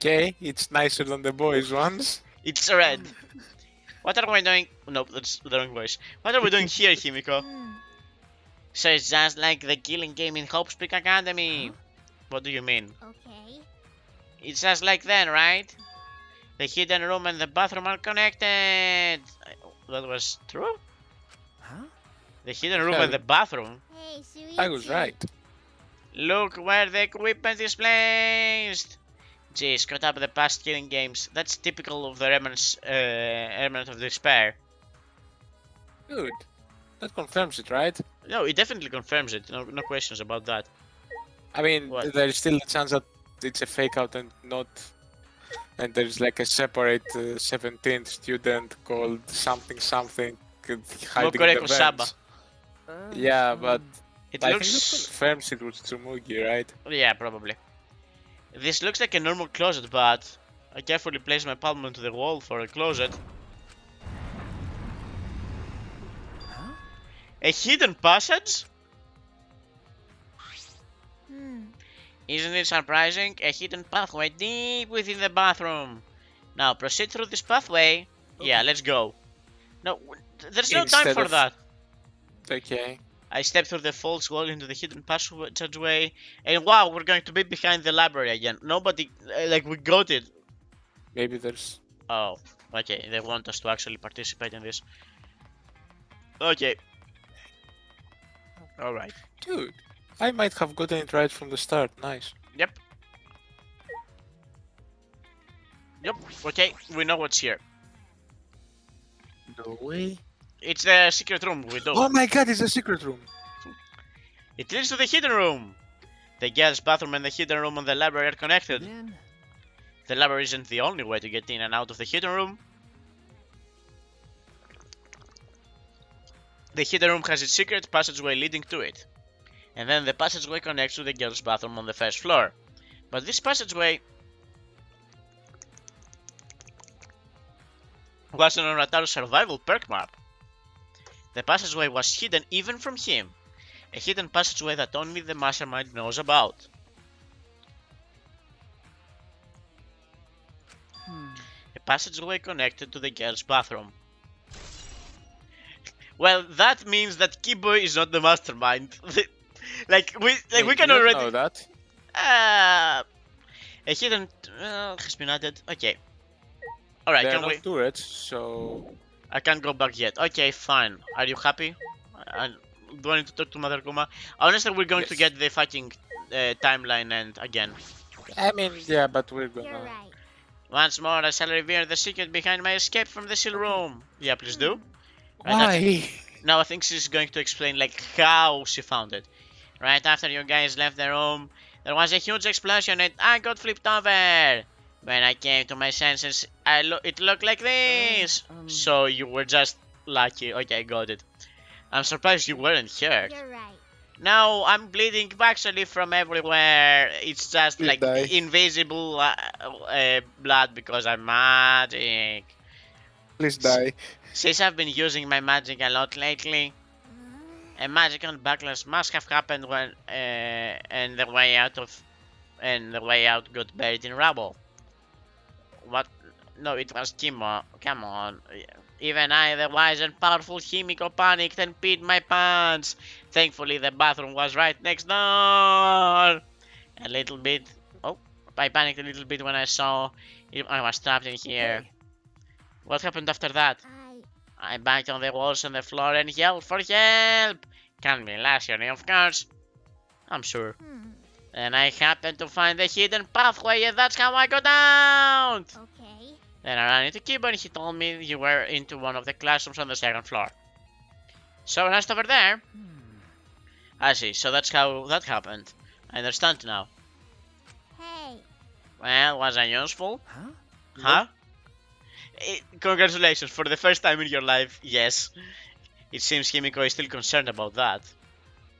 Okay, it's nicer than the boys' ones. It's red. What are we doing? No, that's the wrong voice. What are we doing here, Himiko? So it's just like the killing game in Hope Speak Academy. Huh? What do you mean? Okay. It's just like then, right? The hidden room and the bathroom are connected. That was true? Huh? The hidden room Yeah. and the bathroom? Hey, Shuichi. I was right. Look where the equipment is placed! Jeez, caught up with the past killing games. That's typical of the Remnant of Despair. Good. That confirms it, right? No, it definitely confirms it. No questions about that. I mean, What? there is still a chance that it's a fake out and not. And there's like a separate 17th student called something something hiding in Mokoreko the Saba. vents. Yeah, but It I looks... think that confirms it was Tsumugi, right? Yeah, probably. This looks like a normal closet, but I carefully place my palm onto the wall for a closet. Huh? A hidden passage? Hmm. Isn't it surprising? A hidden pathway deep within the bathroom. Now proceed through this pathway. Yeah, Okay. let's go. No, there's no time Instead for of- that. Okay. I step through the false wall into the hidden passageway, and wow, we're going to be behind the library again. Nobody, like, we got it. Maybe there's. Oh, okay, they want us to actually participate in this. Okay. Alright. Dude, I might have gotten it right from the start. Nice. Yep. Yep, okay, we know what's here. No way. It's the secret room we do. Oh my god, it's a secret room. It leads to the hidden room. The girls' bathroom and the hidden room on the library are connected. Then The library isn't the only way to get in and out of the hidden room. The hidden room has its secret passageway leading to it. And then the passageway connects to the girls' bathroom on the first floor. But this passageway wasn't on Rataru's survival perk map. The passageway was hidden even from him. A hidden passageway that only the mastermind knows about. A passageway connected to the girls' bathroom. Well, that means that Kiboy is not the mastermind. we can You already know that. a hidden has been added. Okay. Alright, They're can not we? turrets, so. I can't go back yet. Okay, fine. Are you happy? Do I need to talk to Mother Kuma? Honestly, we're going to Yes. get the fucking timeline and again. I mean, yeah, but we're You're gonna. right. Once more, I shall reveal the secret behind my escape from the seal room. Yeah, please do. Why? Now I think she's going to explain like how she found it. Right after you guys left the room, there was a huge explosion and I got flipped over. When I came to my senses, it looked like this. So you were just lucky. Okay, got it. I'm surprised you weren't hurt. You're right. No, I'm bleeding actually from everywhere. It's just Please like die. invisible blood because I'm magic. Please die. Since I've been using my magic a lot lately, a magical backlash must have happened when and the way out got buried in rubble. What? No, it was Kimo. Come on. Even I, the wise and powerful Himiko, panicked and peed my pants. Thankfully, the bathroom was right next door. A little bit. Oh, I panicked a little bit when I saw I was trapped in here. Hey. What happened after that? I banged on the walls and the floor and yelled for help. Can't be last year, of course. I'm sure. And I happened to find the hidden pathway, and that's how I got out. Okay. Then I ran into Kiba and he told me you were into one of the classrooms on the second floor. So just over there. I see, so that's how that happened. I understand now. Hey. Well, was I useful? Huh? Huh? Congratulations, for the first time in your life, yes. It seems Himiko is still concerned about that.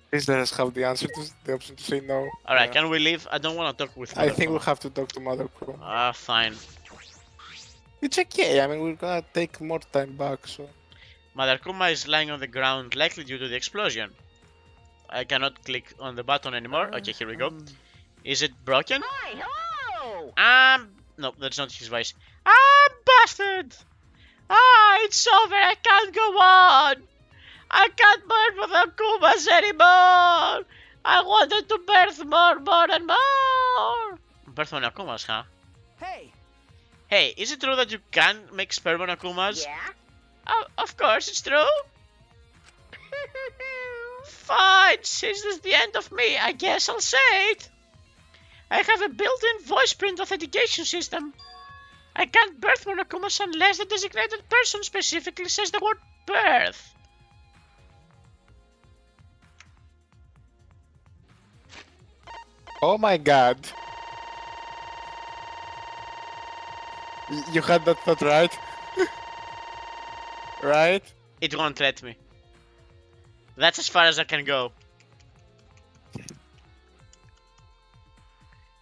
Please let us have the answer to the option to say no. Alright, Yeah. can we leave? I don't want to talk with I think Mother we'll have to talk to Mother Crew. Ah, fine. It's okay, I mean, we're gonna take more time back, so. Mother Kuma is lying on the ground, likely due to the explosion. I cannot click on the button anymore. Okay, here we go. Is it broken? Hi, hello! No, that's not his voice. Ah, bastard! Ah, it's over. I can't go on. I can't birth with the Kumas anymore. I wanted to birth more, and more. Birth on Akumas, huh? Hey! Hey, is it true that you can make sperm on Akumas? Yeah? Of course, it's true. Fine, since this is the end of me, I guess I'll say it. I have a built-in voice print authentication system. I can't birth Monokumas unless the designated person specifically says the word birth. Oh my god. You had that thought, right? Right? It won't let me. That's as far as I can go.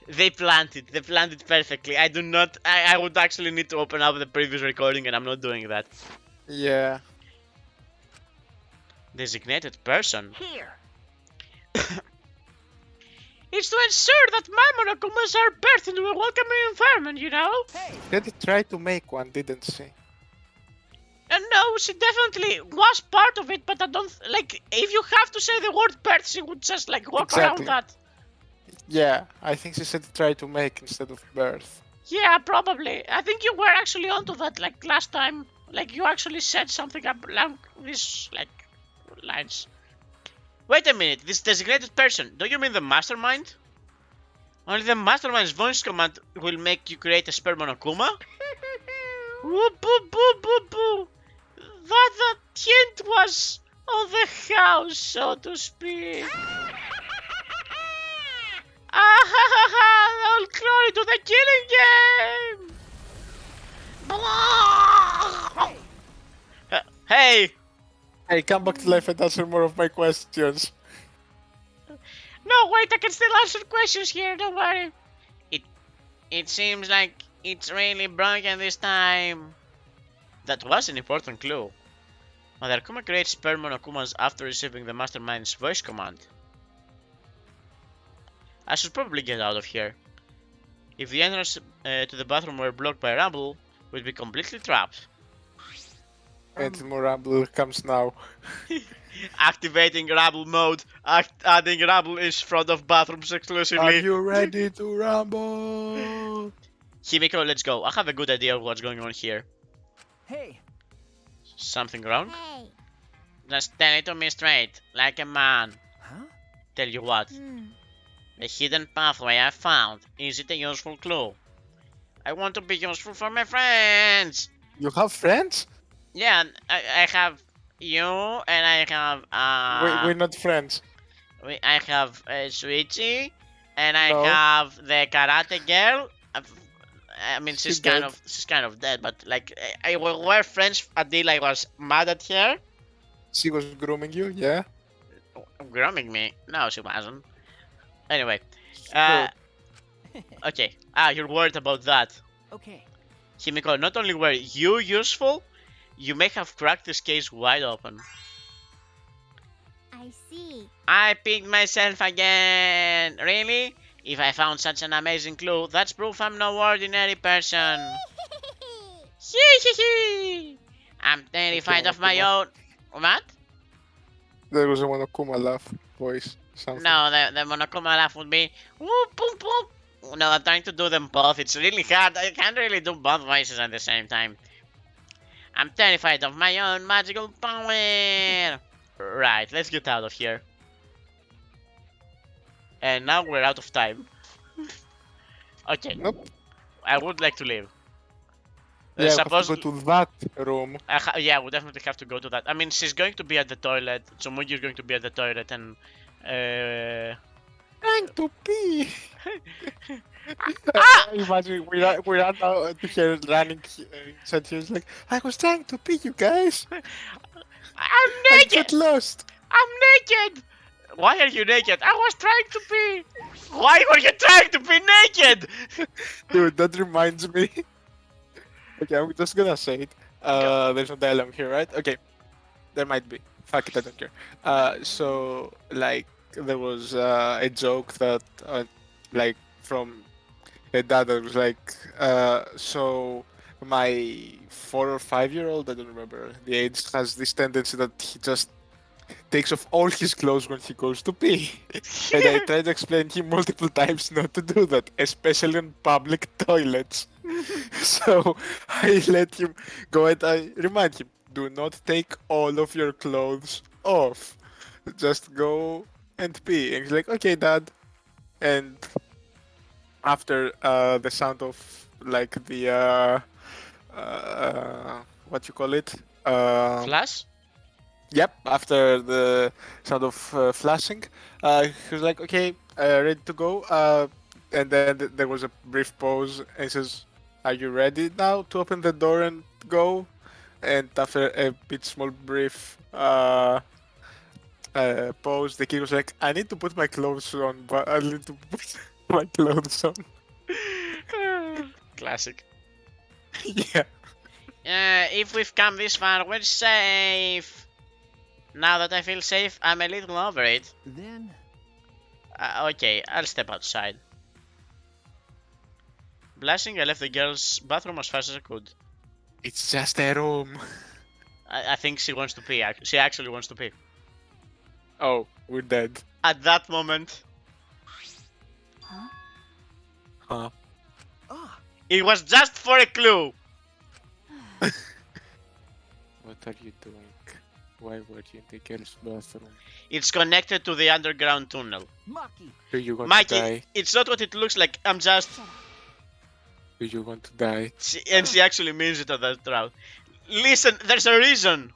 They planned it perfectly. I would actually need to open up the previous recording and I'm not doing that. Yeah. Designated person? Here. It's to ensure that my Monokumas are birthed into a welcoming environment, you know? Hey! She tried to make one, didn't she? And no, she definitely was part of it, but I don't like. If you have to say the word birth, she would just like walk Exactly. around that. Yeah, I think she said try to make instead of birth. Yeah, probably. I think you were actually onto that like last time. Like you actually said something along these like lines. Wait a minute, this designated person. Do you mean the mastermind? Only the mastermind's voice command will make you create a sperm monokuma? Woo boo boo boo boo. That the hint was on the house, so to speak. Ah ha ha ha! All glory to the killing game! Hey! Hey, come back to life and answer more of my questions. No, wait, I can still answer questions here, don't worry. It seems like it's really broken this time. That was an important clue. Mother Kuma creates sperm monokumas after receiving the mastermind's voice command. I should probably get out of here. If the entrance to the bathroom were blocked by rubble, we'd be completely trapped. And more rumble comes now. Activating rubble mode. Adding rubble in front of bathrooms Are exclusively. you ready to rumble? Himiko, let's go. I have a good idea of what's going on here. Hey! Something wrong? Hey. Just tell it to me straight, like a man. Huh? Tell you what, the hidden pathway I found, is it a useful clue? I want to be useful for my friends! You have friends? Yeah, I have you, and I have, We're not friends. I have Sweetie, and I No. have the karate girl. I mean, she's She's kind dead. of dead, but like, we were friends until I was mad at her. She was grooming you, yeah? Grooming me? No, she wasn't. Anyway, True. okay. You're worried about that. Okay. Himiko, not only were you useful, you may have cracked this case wide open. I see. I picked myself again! Really? If I found such an amazing clue, that's proof I'm no ordinary person. Hee hee hee! I'm terrified of my own... What? There was a Monokuma laugh voice. Something. No, the Monokuma laugh would be... Whoop, boop, boop. No, I'm trying to do them both. It's really hard. I can't really do both voices at the same time. I'm terrified of my own magical power! Right, let's get out of here. And now we're out of time. Okay, Nope. I would like to leave. Yeah, we have Suppose... to go to that room. yeah, we definitely have to go to that. I mean, she's going to be at the toilet. Tsumugi's going to be at the toilet, and Trying to pee. Imagine we ran out to her running inside here. Like, I was trying to pee, you guys. I'm I naked. got lost. I'm naked. Why are you naked? I was trying to pee. Why were you trying to be naked? Dude, that reminds me. Okay, I'm just gonna say it. There's no dialogue here, right? Okay. There might be. Fuck it, I don't care. So, like, there was a joke that, like, from And dad was like, so my 4 or 5 year old, I don't remember the age, has this tendency that he just takes off all his clothes when he goes to pee. And I tried to explain him multiple times not to do that, especially in public toilets. So I let him go and I remind him, do not take all of your clothes off. Just go and pee. And he's like, okay, dad. And after the sound of like the what you call it? Flash? Yep, after the sound of flashing, he was like, okay, ready to go. And then there was a brief pause, and he says, are you ready now to open the door and go? And after a bit small brief pause, the kid was like, I need to put my clothes on, but I need to put my clothes on. Classic. Yeah. If we've come this far, we're safe. Now that I feel safe, I'm a little over it. Then, Okay, I'll step outside. Blessing, I left the girl's bathroom as fast as I could. It's just a room. I think she wants to pee. She actually wants to pee. Oh, we're dead. At that moment, Huh? ah, it was just for a clue. What are you doing? Why were you in the girl's bathroom? It's connected to the underground tunnel. Maki. Do you want to Mikey, die? it's not what it looks like. I'm just. Shut up. Do you want to die? And she actually means it on that route. Listen, there's a reason.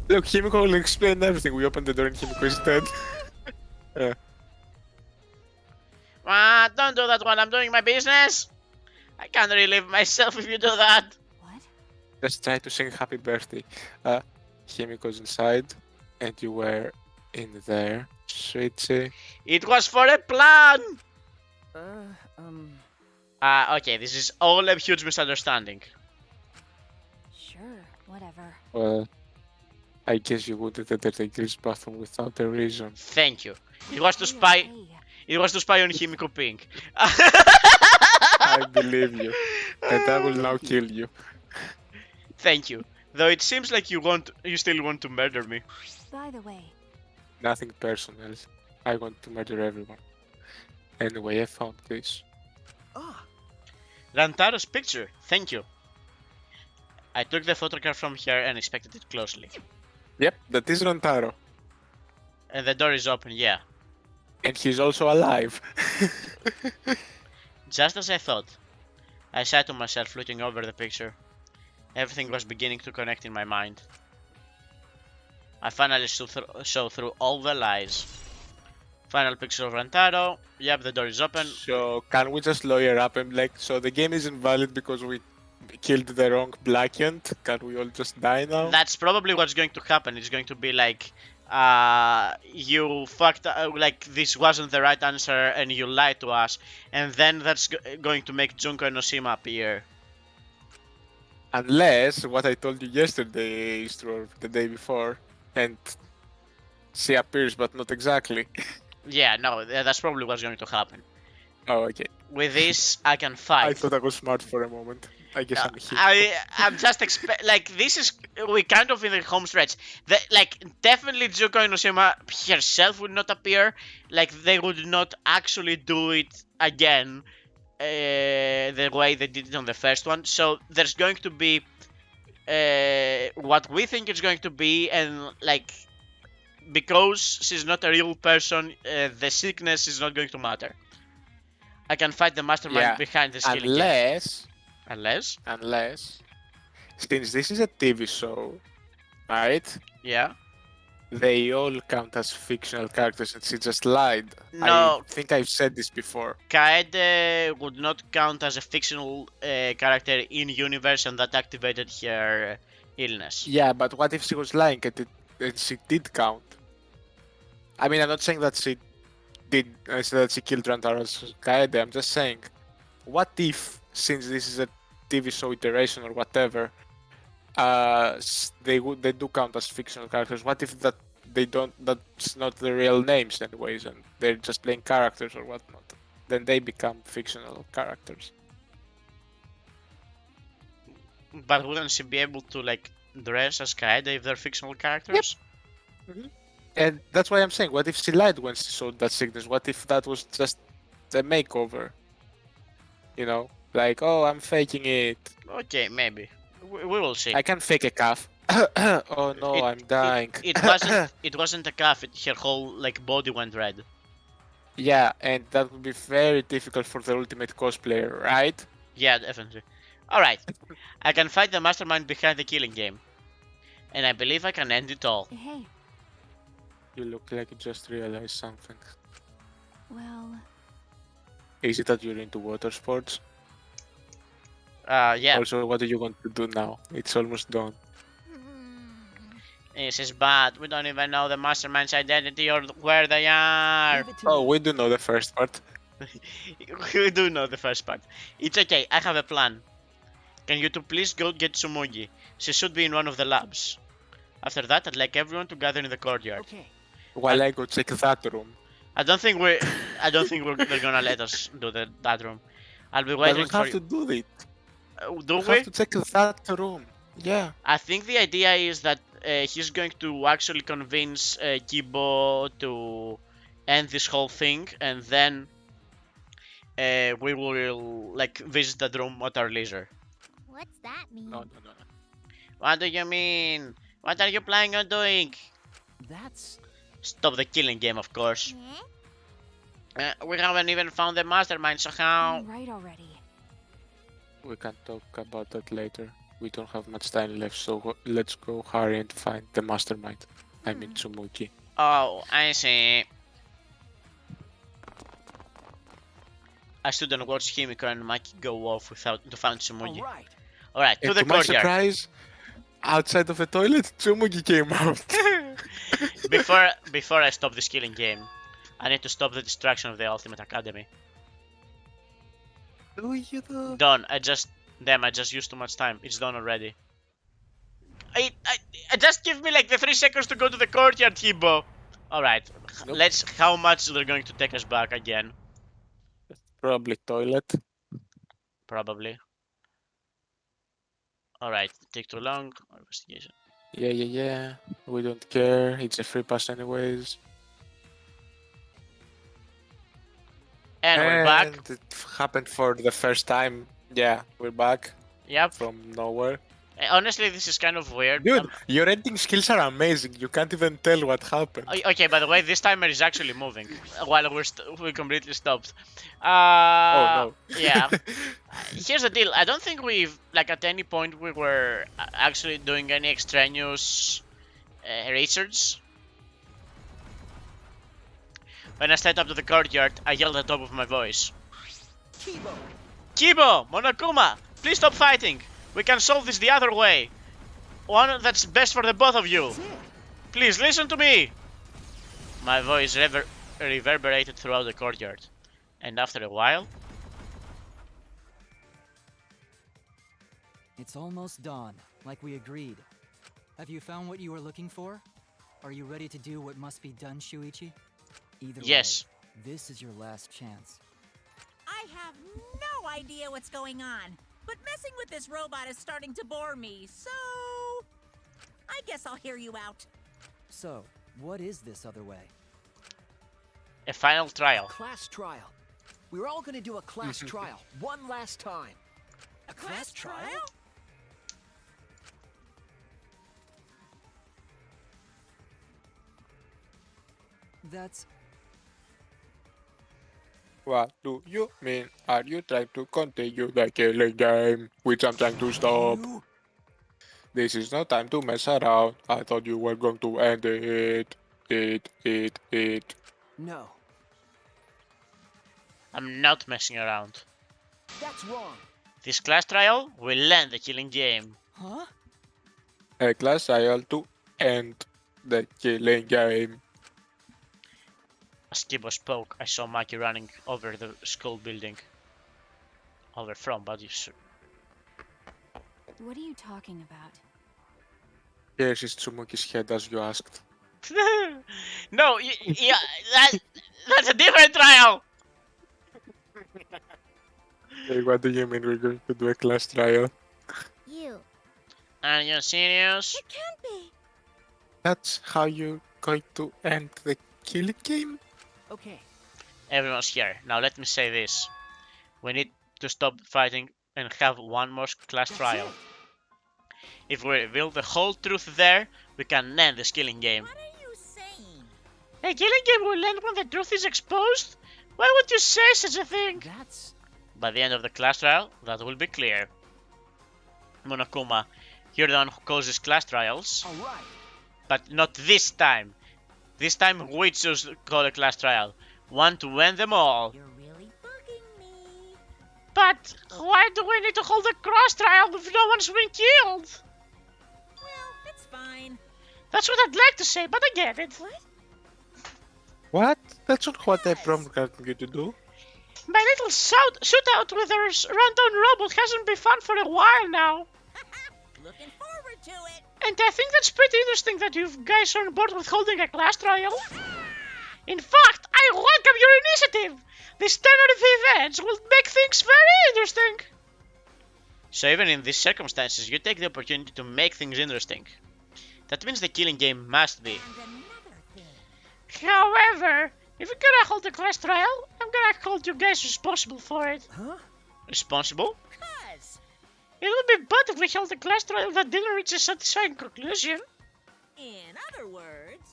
Look, Himiko will explain everything. We opened the door and Himiko is dead. Yeah. Don't do that while I'm doing my business. I can't relieve myself if you do that. What? Just try to sing happy birthday. Himiko's inside, and you were in there, sweetie. It was for a plan. Uh, um, Okay, this is all a huge misunderstanding. Sure, whatever. Well, I guess you wouldn't enter the girl's bathroom without a reason. Thank you. It was to Hey, spy. hey. It was to spy on Himiko Pink. I believe you, and I will now kill you. Thank you. Though it seems like you still want to murder me. By the way, Nothing personal. I want to murder everyone. Anyway, I found this. ah, Rantaro's picture. Thank you. I took the photograph from here and inspected it closely. Yep, that is Rantaro. And the door is open, yeah. And he's also alive. Just as I thought. I sat to myself looking over the picture. Everything was beginning to connect in my mind. I finally saw through all the lies. Final picture of Rantaro. Yep, the door is open. So can we just lawyer up and like, so the game is invalid because we killed the wrong Blackant? Can we all just die now? That's probably what's going to happen. It's going to be like, you fucked, like this wasn't the right answer and you lied to us. And then that's going to make Junko and Oshima appear. Unless what I told you yesterday is true, or the day before, and she appears but not exactly. Yeah, no, that's probably what's going to happen. Oh, okay. With this, I can I fight. thought I was smart for a moment. I guess I'm here. I'm just like this is we kind of in the home stretch. Like definitely Junko and Oshima herself would not appear. Like they would not actually do it again the way they did it on the first one. So there's going to be what we think it's going to be, and like because she's not a real person, the sickness is not going to matter. I can fight the mastermind Yeah, behind this killing game. Unless, since this is a TV show, right? Yeah. They all count as fictional characters and she just lied. No. I think I've said this before. Kaede would not count as a fictional character in universe, and that activated her illness. Yeah, but what if she was lying and she did count? I mean, I'm not saying that she did, that she killed Rantaro's Kaede. I'm just saying, what if, since this is a TV show iteration or whatever, they do count as fictional characters? What if that they don't. That's not the real names, anyways, and they're just playing characters or whatnot. Then they become fictional characters. But wouldn't she be able to like dress as Kaede if they're fictional characters? And that's why I'm saying, what if she lied when she showed that sickness? What if that was just a makeover? You know, like, oh, I'm faking it. Okay, maybe. We will see. I can fake a cough. Oh no, I'm dying. It wasn't a cough. Her whole like body went red. Yeah, and that would be very difficult for the ultimate cosplayer, right? Yeah, definitely. All right. I can fight the mastermind behind the killing game, and I believe I can end it all. Hey, You look like you just realized something. well, Is it that you're into water sports? Yeah. Also, what are you going to do now? It's almost done. This is bad. We don't even know the mastermind's identity or where they are. Leave it to Oh, me. we do know the first part. We do know the first part. It's okay. I have a plan. Can you two please go get Tsumugi? She should be in one of the labs. After that, I'd like everyone to gather in the courtyard. Okay. While I go check that room. I don't think they're gonna let us do that room. I'll be But waiting we for have you. to do it. Do We we? have to check that room. Yeah. I think the idea is that he's going to actually convince Kibo to end this whole thing, and then we will like visit that room at our leisure. What's that mean? No. What do you mean? What are you planning on doing? That's Stop the killing game, of course. Eh? We haven't even found the mastermind, so how? you're right already. We can talk about that later. We don't have much time left, so let's go hurry and find the mastermind. I mean Tsumuki. Oh, I see. I shouldn't watch Himiko and Maki go off without to find all Tsumugi. right. Alright, to And the to my courtyard. surprise, outside of the toilet, Tsumugi came out. Before I stop this killing game, I need to stop the destruction of the Ultimate Academy. Do you though? Done. I just used too much time. It's done already. I just give me like the 3 seconds to go to the courtyard, Hibo. Alright, Nope. let's. How much they're going to take us back again? Probably toilet. Probably. Alright, take too long. Investigation. Yeah. We don't care. It's a free pass anyways. And we're back. And it happened for the first time. Yeah, we're back Yep. from nowhere. Honestly, this is kind of weird. Dude, your editing skills are amazing. You can't even tell what happened. Okay, by the way, this timer is actually moving while we completely stopped. Oh no. Yeah. Here's the deal. I don't think we've like at any point we were actually doing any extraneous research. When I stepped up to the courtyard, I yelled at the top of my voice. Kibo. Kibo! Monokuma! Please stop fighting! We can solve this the other way! One that's best for the both of you! That's it. Please listen to me! My voice reverberated throughout the courtyard. And after a while, It's almost dawn, like we agreed. Have you found what you were looking for? Are you ready to do what must be done, Shuichi? Either yes. way, this is your last chance. I have no idea what's going on, but messing with this robot is starting to bore me, so I guess I'll hear you out. So, what is this other way? A final trial. Class trial. We're all gonna do a class trial one last time. A class trial? That's... What do you mean? Are you trying to continue the killing game, which I'm trying to stop? You- This is no time to mess around. I thought you were going to end it. It. No, I'm not messing around. that's wrong. This class trial will end the killing game. Huh? A class trial to end the killing game. As Kibo spoke, I saw Maki running over the school building. Over from, but you should. What are you talking about? Here is Tsumuki's head as you asked. No, yeah, that's a different trial. Hey, what do you mean we're going to do a class trial? You. Are you serious? It can't be. That's how you're going to end the killing game? Okay. Everyone's here. Now let me say this. We need to stop fighting and have one more class That's trial. it. If we reveal the whole truth there, we can end this killing game. What are you saying? A killing game will end when the truth is exposed? Why would you say such a thing? That's By the end of the class trial, that will be clear. Monokuma, you're the one who causes class trials, all right. but not this time. This time we choose to call a class trial. Want to end them all. You're really bugging me. But why do we need to hold a cross trial if no one's been killed? Well, it's fine. That's what I'd like to say, but I get it. What? That's not what I programmed you to do. My little shootout with our rundown robot hasn't been fun for a while now. Looking forward to it. And I think that's pretty interesting that you guys are on board with holding a class trial. In fact, I welcome your initiative. This turn of events will make things very interesting. So even in these circumstances, you take the opportunity to make things interesting. That means the killing game must be. And another thing. However, if you're gonna hold a class trial, I'm gonna hold you guys responsible for it. Huh? Responsible? 'Cause It would be bad if we held a class trial that didn't reach a satisfying conclusion. in other words,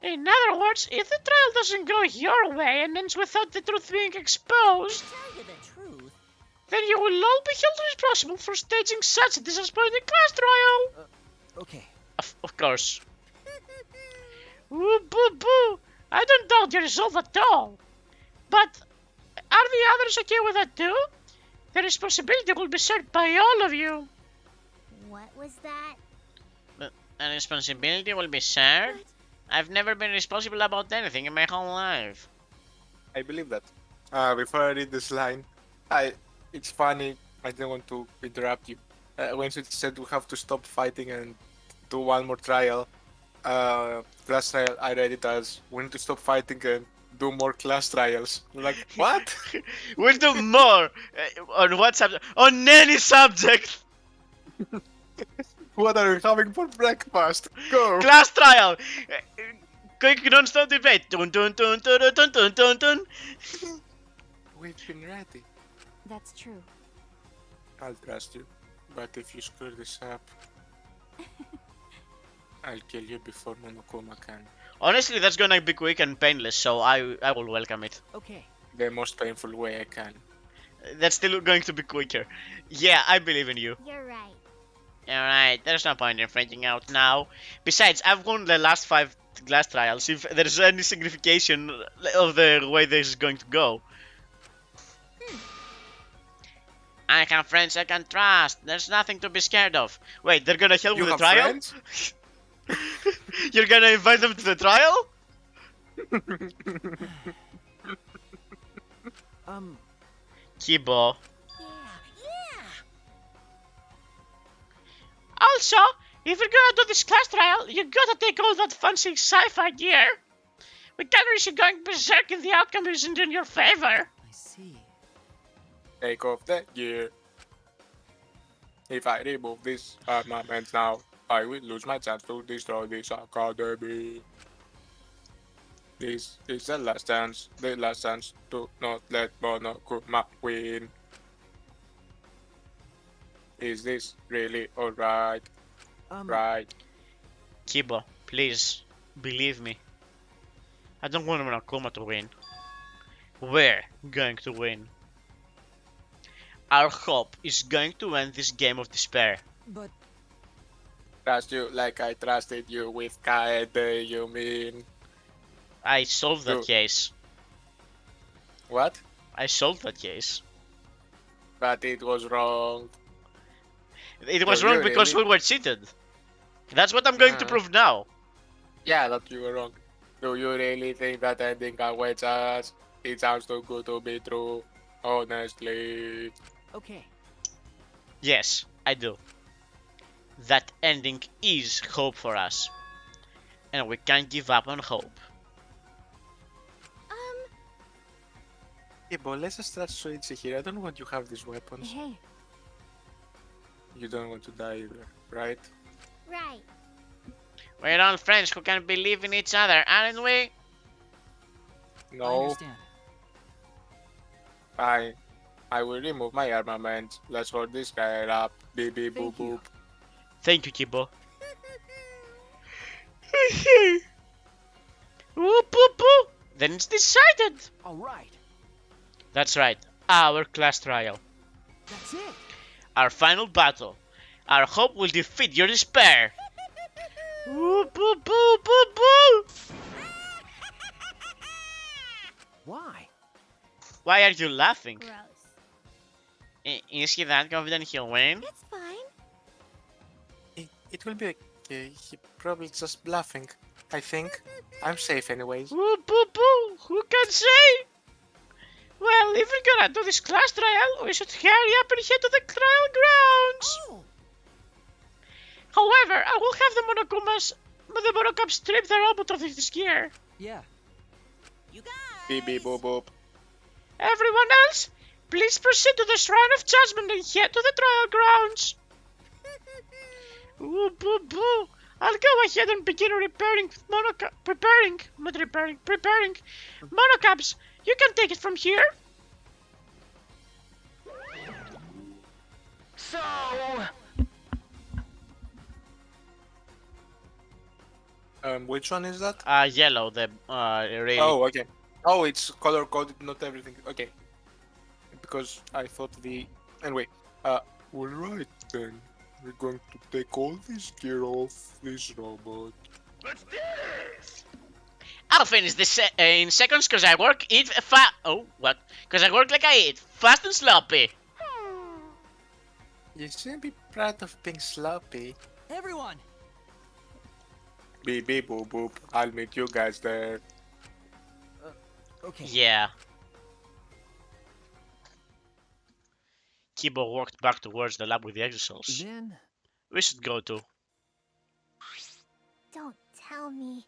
In other words, if the trial doesn't go your way and ends without the truth being exposed, to tell you the truth, then you will all be held responsible for staging such a disappointing class trial. Okay. Of course. Ooh, boo boo! I don't doubt your resolve at all. But are the others okay with that too? The responsibility will be shared by all of you. What was that? The responsibility will be shared? I've never been responsible about anything in my whole life. I believe that. Before I read this line, it's funny. I didn't want to interrupt you. When you said we have to stop fighting and do one more trial, class trial, I read it as we need to stop fighting and do more class trials. I'm like, what? We'll do more! On what subject? On any subject! What are we having for breakfast? Go! Class trial! Quick non-stop debate! Dun dun dun dun dun dun dun dun dun! We've been ready. That's true. I'll trust you. But if you screw this up, I'll kill you before Monokuma can. Honestly, that's gonna be quick and painless, so I will welcome it. Okay. The most painful way I can. That's still going to be quicker. Yeah, I believe in you. You're right. Alright, there's no point in freaking out now. Besides, I've won the last 5 glass trials. If there's any signification of the way this is going to go. I have friends I can trust. There's nothing to be scared of. Wait, they're gonna help You with the have trial? friends? You're gonna invite them to the trial? Kibo. yeah. Also, if you're gonna do this class trial, you gotta take all that fancy sci-fi gear. We can't risk you going berserk if the outcome isn't in your favor. I see. Take off the gear. If I remove this armament now, I will lose my chance to destroy this academy. This is the last chance to not let Monokuma win. Is this really alright? Right. Kibo, please, believe me. I don't want Monokuma to win. We're going to win. Our hope is going to end this game of despair. But Trust you like I trusted you with Kaede, you mean? I solved that You- case. What? I solved that case. But it was wrong. It was No, wrong you because really- we were cheated. That's what I'm going to Ah. prove now. Yeah, that you were wrong. Do you really think that ending awaits us? It sounds too good to be true, honestly. okay. Yes, I do. That ending is hope for us. and we can't give up on hope. Yeah, but let's just start Soichi here. I don't want you to have these weapons. Hey. You don't want to die either, right? Right. We're all friends who can believe in each other, aren't we? I No, understand. fine. I will remove my armament. Let's hold this guy up. Beep beep boop Thank you. boop. Thank you, Kibo. Whoop, whoop, whoop. Then it's decided. All right. That's right, our class trial. That's it. Our final battle. Our hope will defeat your despair. Whoop, whoop, whoop, whoop, whoop. Why? Why are you laughing? Gross. Is he that confident he'll win? It's fine. It will be okay. He probably just bluffing. I think. I'm safe anyways. Whoop, whoop, whoop. Who can say? Well, if we're gonna do this class trial, we should hurry up and head to the trial grounds. Oh, However, I will have the Monocaps strip the robot of his gear. Yeah. You guys. Beep beep boop boop. Everyone else, please proceed to the Shrine of Judgment and head to the trial grounds. Ooh, boo, boo. I'll go ahead and begin preparing monocaps. You can take it from here. so Which one is that? Yellow, the really. Oh, okay. Oh, it's color coded, not everything. Okay. Because I thought the. Anyway, alright then. We're going to take all this gear off this robot. I'll finish this in seconds because I work it Oh, what? Because I work like I eat, fast and sloppy. You shouldn't be proud of being sloppy. Everyone! Beep beep boop boop. I'll meet you guys there. okay. Yeah. Kibo walked back towards the lab with the exocells. Then We should go to. Don't tell me.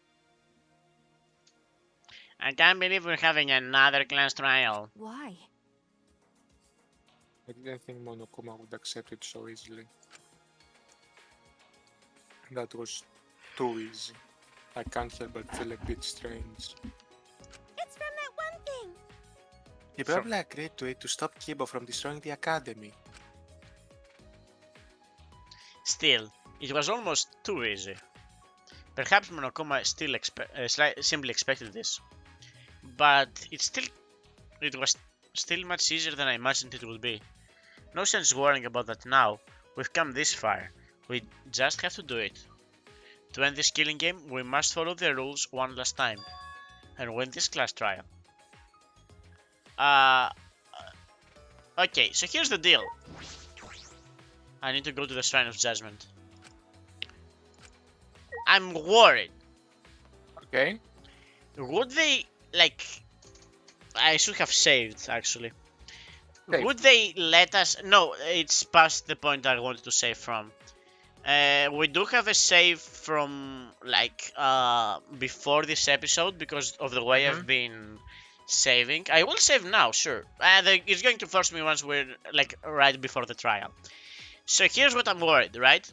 I can't believe we're having another class trial. Why? I didn't think Monokuma would accept it so easily. That was too easy. I can't help but feel a bit strange. It's from that one thing. He probably agreed to it to stop Kibo from destroying the academy. Still, it was almost too easy. Perhaps Monokuma still simply expected this, but it was still much easier than I imagined it would be. No sense worrying about that now. We've come this far. We just have to do it. To end this killing game, we must follow the rules one last time and win this class trial. Okay, so here's the deal. I need to go to the Shrine of Judgment. I'm worried. Okay? Would they, like... I should have saved, actually. Save. Would they let us... No, it's past the point I wanted to save from. We do have a save from, like, before this episode because of the way I've been saving. I will save now, sure. It's going to force me once we're, like, right before the trial. So here's what I'm worried, right?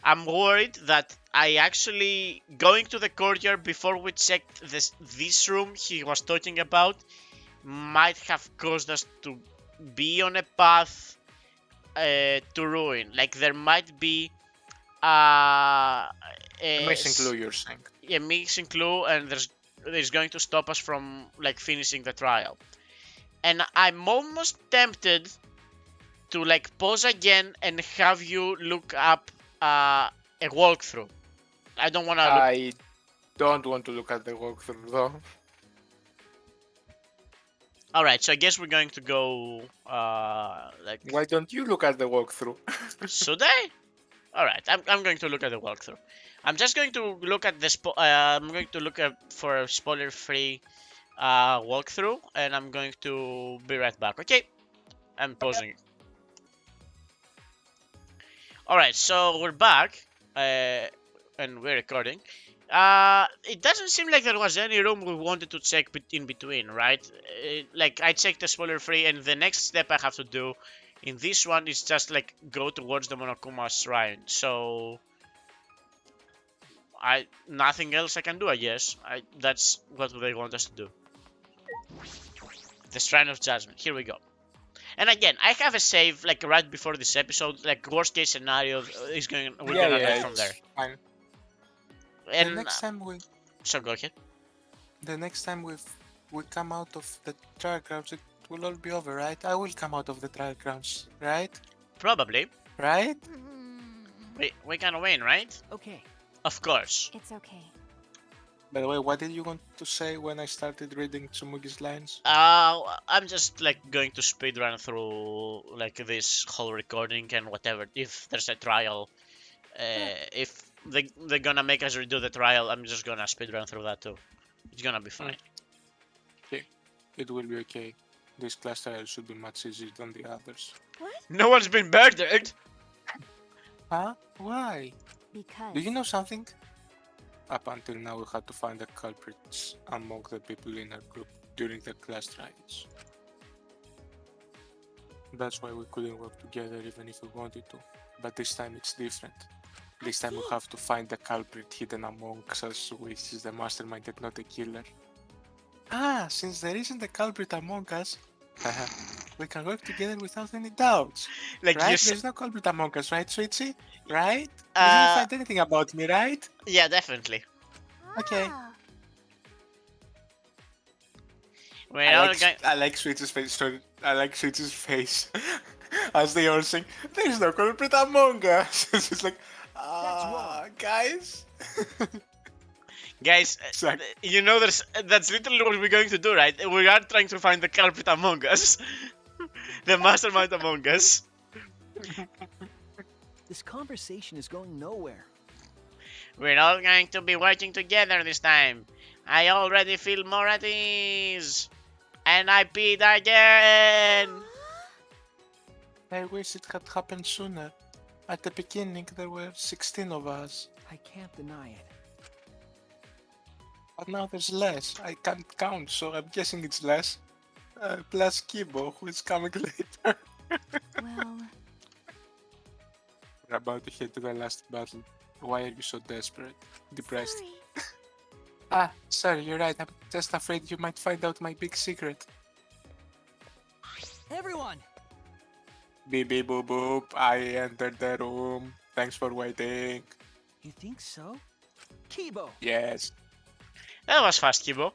I'm worried that I actually going to the courtyard before we checked this room he was talking about might have caused us to be on a path to ruin. Like there might be a Missing clue, you're saying. a missing clue, and there's going to stop us from like finishing the trial. And I'm almost tempted to like pause again and have you look up a walkthrough. I don't want to look. I don't want to look at the walkthrough though. Alright, so I guess we're going to go like Why don't you look at the walkthrough? should I? Alright, I'm going to look at the walkthrough. I'm just going to look at the I'm going to look for a spoiler free walkthrough, and I'm going to be right back. Okay, I'm pausing. Alright, so we're back and we're recording. It doesn't seem like there was any room we wanted to check in between, right? Like I checked the spoiler free, and the next step I have to do in this one is just like go towards the Monokuma Shrine. So nothing else I can do, I guess. That's what they want us to do. The Shrine of Judgment. Here we go. And again, I have a save like right before this episode. Like worst case scenario we're Yeah, gonna die yeah, from there. it's fine. And the next time we so go ahead. we come out of the trial grounds, it will all be over, right? I will come out of the trial grounds, right? Probably Right? we can win, right? Okay. Of course. It's okay. By the way, what did you want to say when I started reading Tsumugi's lines? I'm just like going to speedrun through like this whole recording and whatever. If there's a trial, if they're gonna make us redo the trial, I'm just gonna speedrun through that too. It's gonna be fine. It will be okay. This class trial should be much easier than the others. What? No one's been murdered. Huh? Why? Because. Do you know something? Up until now, we had to find the culprits among the people in our group during the class trials. That's why we couldn't work together even if we wanted to. But this time it's different. This time we have to find the culprit hidden among us, which is the mastermind and not the killer. Ah, since there isn't a culprit among us, we can work together without any doubts. Like Right? you There's no culprit among us, right, Sweetie? Right? You didn't Uh, find anything about me, right? yeah, definitely. Okay. Ah, We're all going. I like Sweet's face. Sorry, I like Sweet's face as they all sing. There's no culprit among us. It's like, wrong. guys. Guys, Exactly. you know that's literally what we're going to do, right? We are trying to find the culprit among us. The mastermind among us. This conversation is going nowhere. We're all going to be working together this time. I already feel more at ease. And I peed again. I wish it had happened sooner. At the beginning, there were 16 of us. I can't deny it. But now there's less. I can't count, so I'm guessing it's less. Plus Kibo, who is coming later. well, We're about to head to the last battle. Why are you so desperate? Depressed? sorry. Ah, sorry, you're right. I'm just afraid you might find out my big secret. Everyone! Beep beep boop boop. I entered the room. Thanks for waiting. You think so? Kibo! Yes. That was fast, Kibo.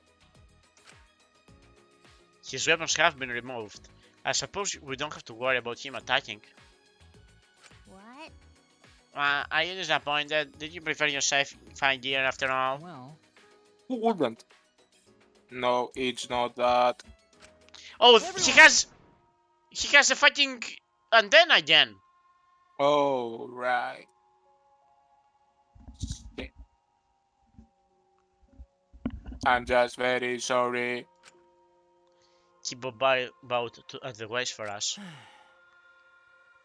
His weapons have been removed. I suppose we don't have to worry about him attacking. What? Are you disappointed? Did you prefer your sci-fi gear after all? Well, Who wouldn't? No, it's not that. Oh, Everyone! he has a fucking antenna again. Oh, right. Shit. I'm just very sorry. Kibo bowed at the waist for us.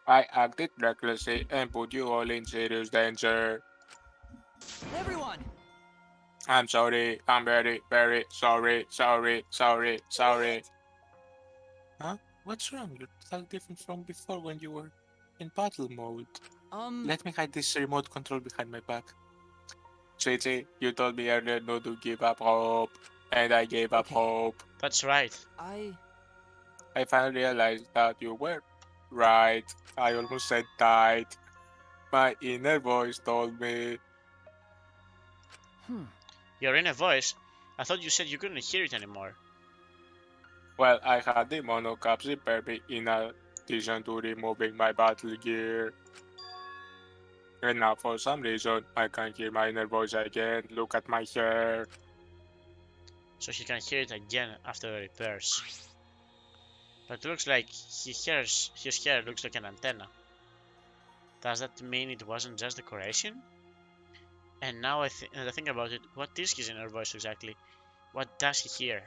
I acted recklessly and put you all in serious danger. everyone! I'm sorry. I'm very, very sorry. Sorry. Huh? What's wrong? You felt different from before when you were in battle mode. Let me hide this remote control behind my back. Sweetie, you told me earlier not to give up hope. And I gave up Okay. hope. That's right. I finally realized that you were right. I almost said died. My inner voice told me. Your inner voice. I thought you said you couldn't hear it anymore. Well, I had the monocap zipper in addition to removing my battle gear. And now for some reason, I can hear my inner voice again. Look at my hair. So he can hear it again after the repairs. But it looks like his hair looks like an antenna. Does that mean it wasn't just decoration? And now I think about it, what is his inner voice exactly? What does he hear?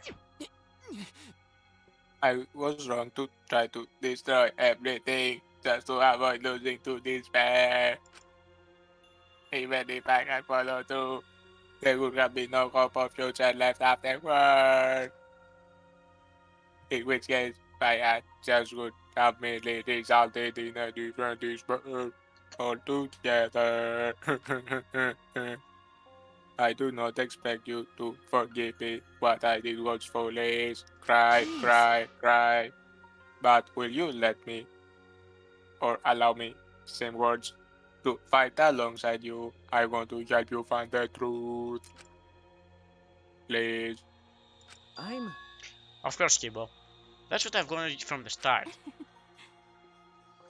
I was wrong to try to destroy everything just to avoid losing to despair. Even if I can follow through, There would have been no hope of future left afterward. In which case, my actions would have merely resulted in a different dispute altogether. I do not expect you to forgive me. What I did was foolish. Cry, Jeez. cry, cry. But will you let me, or allow me, same words, to fight alongside you? I want to help you find the truth. Please. I'm. Of course, Kibo. That's what I've wanted from the start.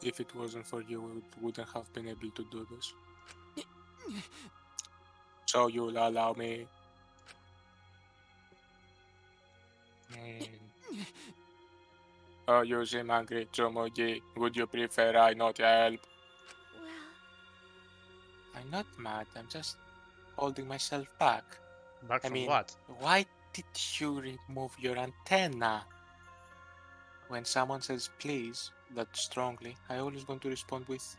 If it wasn't for you, we wouldn't have been able to do this. So you'll allow me. Oh, you seem angry, Chomoji. Would you prefer I not help? Well, I'm not mad, I'm just holding myself back. Back I from mean, what? why did you remove your antenna? When someone says please that strongly, I always want to respond with,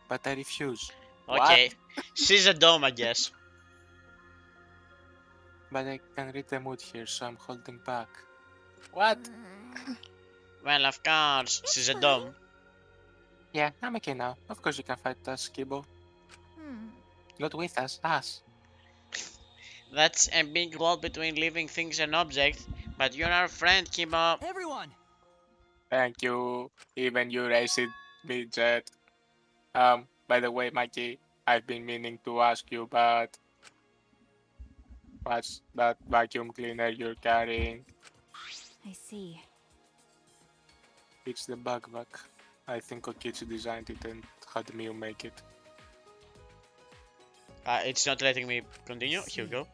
but I refuse. What? Okay. She's a dome, I guess. But I can read the mood here, so I'm holding back. What? Well, of course, it's she's a fine. dome. Yeah, I'm okay now. Of course you can fight us, Kibo. Hmm. Not with us, us. That's a big wall between living things and objects, but you're our friend, Kibo. Everyone! Thank you. Even you raised me, Jet. By the way, Mikey, I've been meaning to ask you, but what's that vacuum cleaner you're carrying? I see. It's the bug vac. I think Okichi designed it and had Miu make it. It's not letting me continue. Here we go.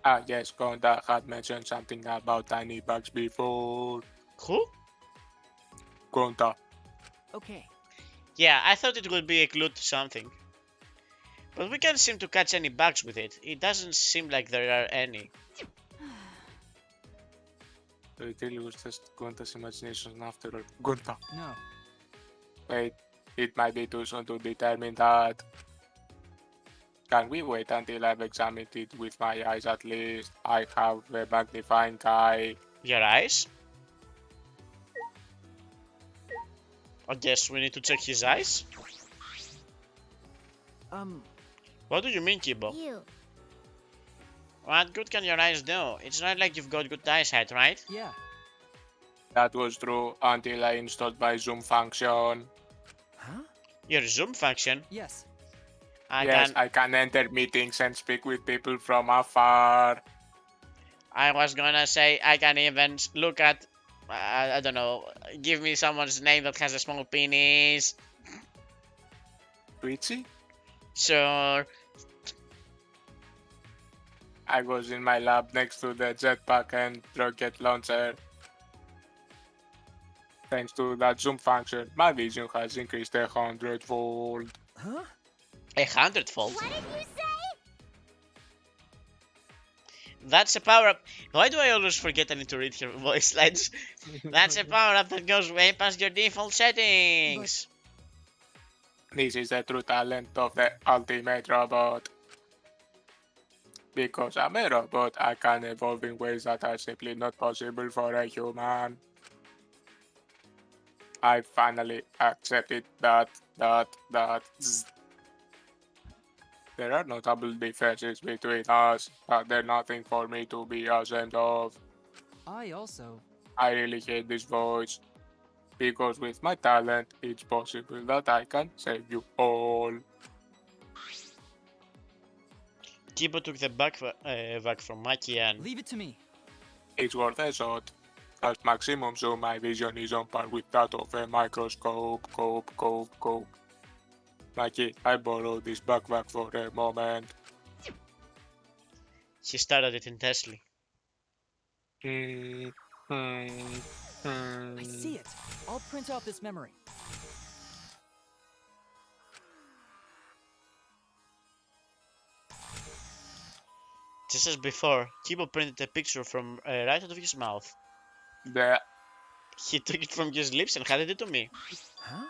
Ah, yes, Gonda had mentioned something about tiny bugs before. Who? Gonda. Okay. Yeah, I thought it would be a clue to something. But we can't seem to catch any bugs with it. It doesn't seem like there are any. It really was just Gonda's imagination after all. Gonda. No. Wait, it might be too soon to determine that. Can we wait until I've examined it with my eyes at least? I have a magnifying eye. Your eyes? I guess we need to check his eyes? What do you mean, Kibo? You. What good can your eyes do? It's not like you've got good eyesight, right? Yeah. That was true until I installed my zoom function. Huh? Your zoom function? Yes. Yes, I can enter meetings and speak with people from afar. I was gonna say I can even look at, I don't know, give me someone's name that has a small penis. Twitchy? Sure. I was in my lab next to the jetpack and rocket launcher. Thanks to that zoom function, my vision has increased 100-fold. Huh? 100-fold. What did you say? That's a power up. Why do I always forget I need to read her voice lines? That's a power up that goes way past your default settings. This is the true talent of the ultimate robot. Because I'm a robot, I can evolve in ways that are simply not possible for a human. I finally accepted that. There are notable differences between us, but they're nothing for me to be ashamed of. I also. I really hate this voice, because with my talent, it's possible that I can save you all. Kibo took the back from Maki and Leave it to me. It's worth a shot. At maximum zoom, my vision is on par with that of a microscope. Mikey, I borrowed this backpack for a moment. she stared at it intensely. I see it. I'll print out this memory. Just as before, Kibo printed a picture from right out of his mouth. The He took it from his lips and handed it to me. Huh?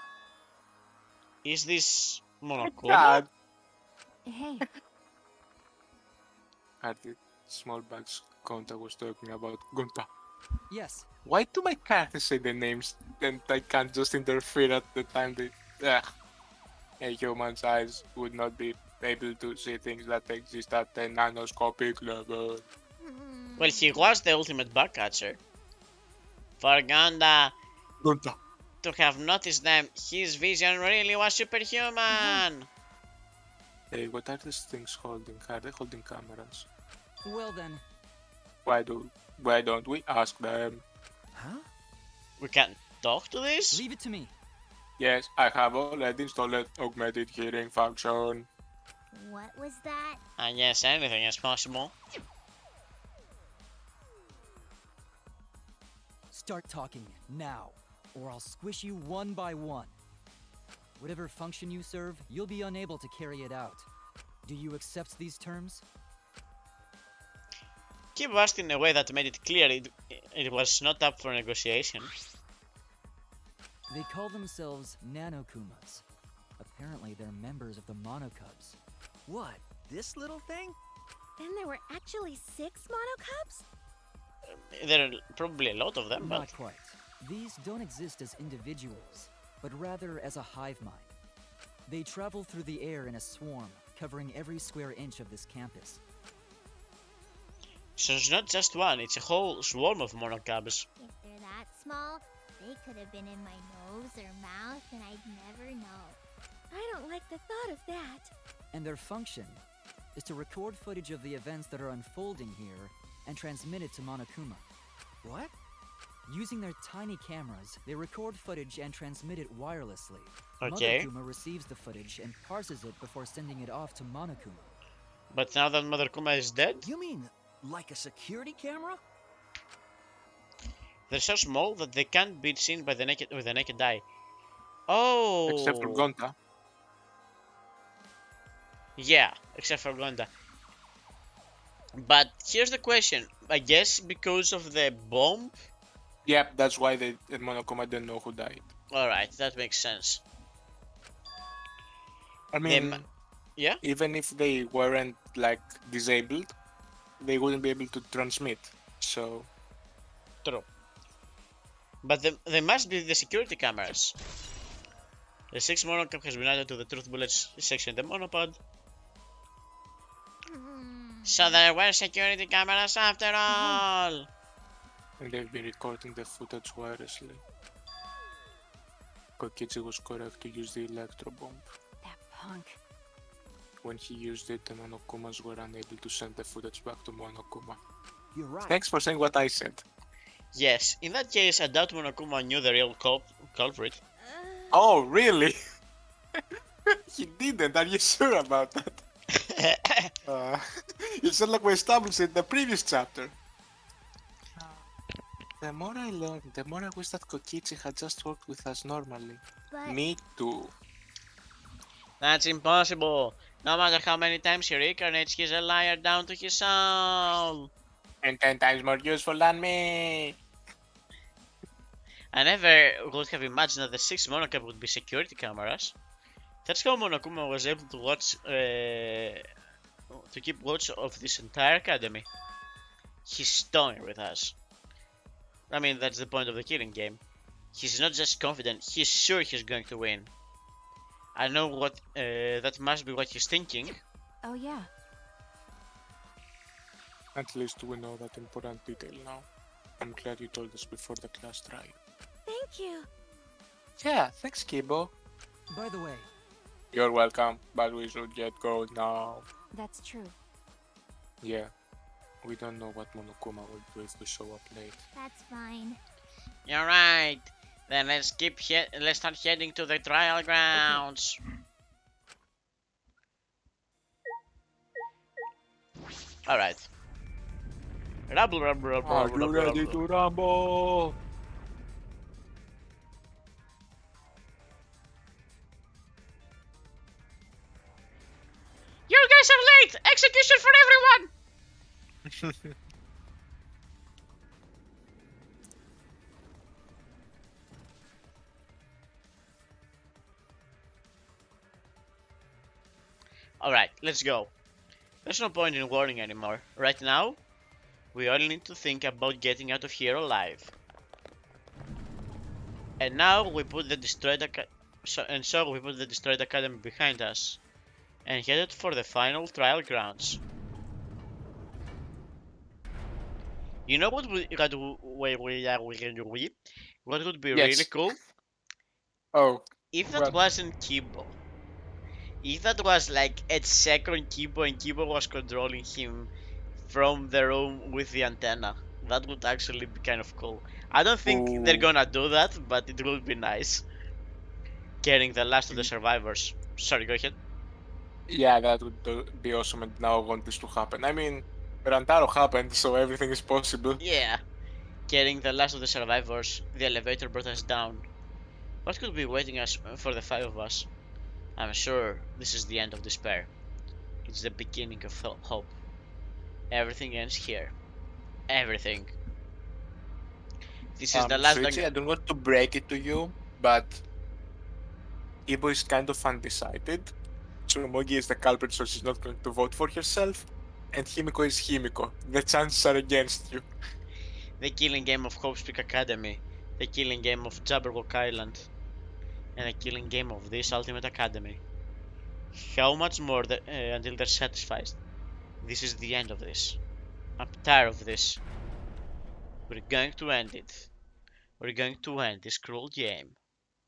Is this Monokuma? God, Hey, Hardy, small bags Gonta was talking about. Gonta, Yes, why do my characters say the names and I can't just interfere at the time they... Ugh. A human's eyes would not be able to see things that exist at a nanoscopic level. Well, he was the ultimate bug catcher. For Ganda Gonta. to have noticed them, his vision really was superhuman. Hey, what are these things holding? Are they holding cameras? well then, Why don't we ask them? Huh? We can talk to this? leave it to me. Yes, I have already installed augmented hearing function. What was that? I guess anything is possible. Start talking now, or I'll squish you one by one. Whatever function you serve, you'll be unable to carry it out. Do you accept these terms? Keep asked in a way that made it clear it was not up for negotiation. They call themselves Nanokumas. Apparently, they're members of the Monocubs. What? This little thing? Then there were actually 6 monocubs? There are probably a lot of them, but Not quite. These don't exist as individuals, but rather as a hive mind. They travel through the air in a swarm, covering every square inch of this campus. so it's not just one, it's a whole swarm of monocubs. If they're that small, they could have been in my nose or mouth and I'd never know. I don't like the thought of that. And their function is to record footage of the events that are unfolding here and transmit it to Monokuma. What? Using their tiny cameras, they record footage and transmit it wirelessly. Okay. Monokuma receives the footage and parses it before sending it off to Monokuma. But now that Mother Kuma is dead, You mean like a security camera? they're so small that they can't be seen by with the naked eye. Oh, Except for Gonta. Yeah, except for Gonda. But here's the question. I guess because of the bomb? Yep, that's why the Monokuma didn't know who died. Alright, that makes sense. I mean, Yeah? even if they weren't like disabled, they wouldn't be able to transmit. So True. But they must be the security cameras. The 6th monocap has been added to the Truth Bullets section in the monopod. So there were security cameras after all! and they've been recording the footage wirelessly. Kokichi was correct to use the electro bomb. That punk. When he used it, the Monokumas were unable to send the footage back to Monokuma. You're right. Thanks for saying what I said. Yes, in that case, I doubt Monokuma knew the real culprit. Oh, really? He didn't. Are you sure about that? It sounds like we established it in the previous chapter. The more I learned, the more I wish that Kokichi had just worked with us normally. But Me too. That's impossible. No matter how many times he reincarnates, he's a liar down to his soul. And 10 times more useful than me. I never would have imagined that the 6th monocap would be security cameras. That's how Monokuma was able to watch, to keep watch of this entire academy. He's stoned with us. I mean, that's the point of the killing game. He's not just confident, he's sure he's going to win. I know what, that must be what he's thinking. oh yeah. At least we know that important detail now. I'm glad you told us before the class trial. Thank you. Yeah, thanks, Kibo. By the way, You're welcome, but we should get going now. That's true. Yeah, we don't know what Monokuma will do if we show up late. That's fine. You're right. Then let's start heading to the trial grounds. Alright. Rumble, rumble, rumble, Are rumble, you rumble, ready rumble. to rumble? You guys are late! Execution for everyone! Alright, let's go. There's no point in worrying anymore. Right now, we only need to think about getting out of here alive. And now we put the destroyed so we put the destroyed academy behind us and headed for the final trial grounds. You know what what would be really Yes. cool? Oh, If that well, wasn't Kibo. If that was like a second Kibo and Kibo was controlling him from the room with the antenna. That would actually be kind of cool. I don't think they're Ooh. gonna do that, but it would be nice. Getting the last of the y- survivors. Sorry, go ahead. Yeah, that would be awesome, and now I want this to happen. I mean, Rantaro happened, so everything is possible. Yeah, getting the last of the survivors. The elevator brought us down. What could be waiting us for the five of us? I'm sure this is the end of despair. It's the beginning of hope. Everything ends here. Everything. This is the last Suichi, I don't want to break it to you, but Ibo is kind of undecided. Tsurumogi is the culprit, so she's not going to vote for herself. And Himiko is Himiko. The chances are against you. the killing game of Hope Peak Academy, the killing game of Jabberwock Island, and the killing game of this Ultimate Academy. How much more until they're satisfied? This is the end of this. I'm tired of this. We're going to end it. We're going to end this cruel game.